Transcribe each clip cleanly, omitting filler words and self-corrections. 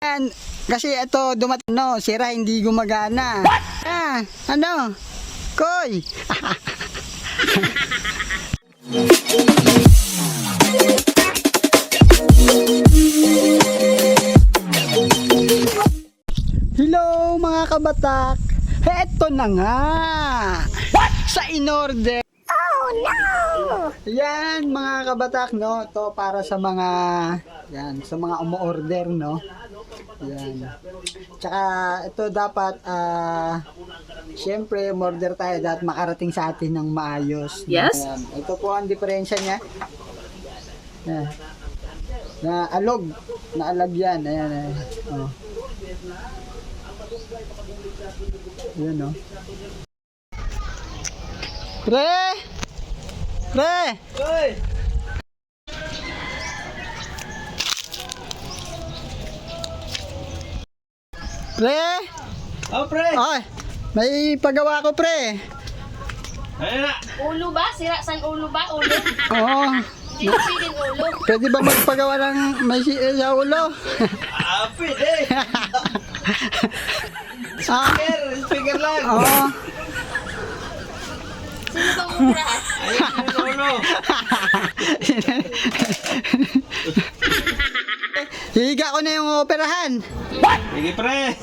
Yan, kasi ito dumating, no, sira, hindi gumagana. Ah, ano? Koy! Hello mga kabatak! Eto na nga! Sa in-order! Oh no! Yan mga kabatak, no? Ito para sa mga sa mga umu-order, no? Yan. Tsaka ito dapat syempre umorder tayo dapat makarating sa atin ng maayos. Yes. Yan. Ito po ang diferensya niya. Yan. Na alog, na alag yan. Ayan, ayan. Oh. Ayan, oh. Pre! Pre! Hoy! Pre! Oh, pre! Ay! May pagawa ko, pre! Ayun na! Ulo ba? Sira sang ulo ba? Ulo? Oo. Sino ulo? Pwede ba magpagawa ng may sa ulo? Pwede! Speaker lang! Oo. Sino bang umura? Ayun yung ulo! Higa ko na yung operahan. Sige, pre!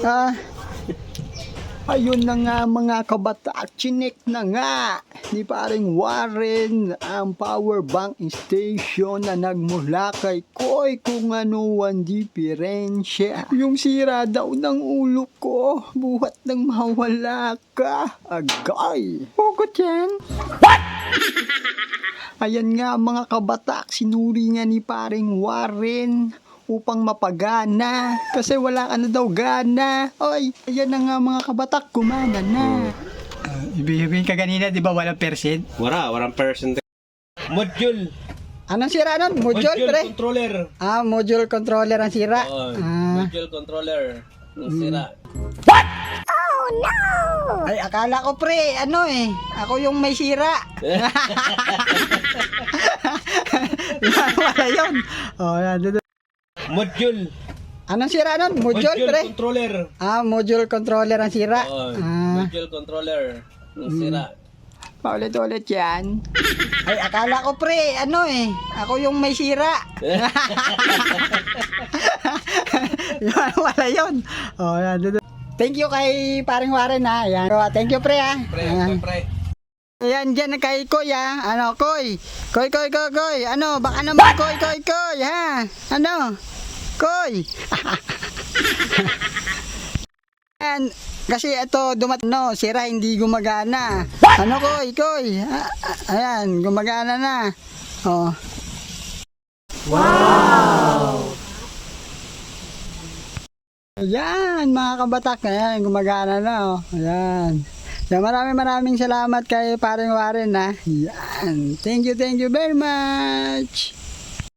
Ayun na nga mga kabatak, chinek na nga ni paring Warren ang power bank station na nagmula kay Koy kung ano ang diferensya. Yung sira daw ng ulo ko, buhat nang mawala ka. Agay! Hugot yan. What? Ayan nga mga kabatak, sinuri nga ni paring Warren upang mapagana kasi wala ka na daw gana. Oy, ayan na nga mga kabatak, gumana na. Ibig ka kanina, di ba walang percent? Walang person. Module! Anong sira nun? Module, pre? Controller! Module controller ang sira. Module controller. Yung sira. Oh no! Ay, akala ko pre, ako yung may sira. Wala yun. Oh, yan. Module! Anong sira nun? Module, pre? Controller. Module controller ang sira. Module controller. Yung sira. Paulit-ulit yan. Ay, akala ko pre, ako yung may sira. Wala yun. Oh, yan. Thank you kay paring Warren, ha. Ayan. Thank you, pre, ha. Pre. Ayan, dyan kay Koy, ha. Koy. Koy. Baka naman Koy, ha. Koy. Ayan, kasi ito dumating, no, sira, hindi gumagana. Koy. Ayan, gumagana na. Oh. Wow! Ayan, mga kabatak, ayan, gumagana na, oh. Ayan. So, maraming salamat kay paring Warren, ha. Ayan. Thank you very much.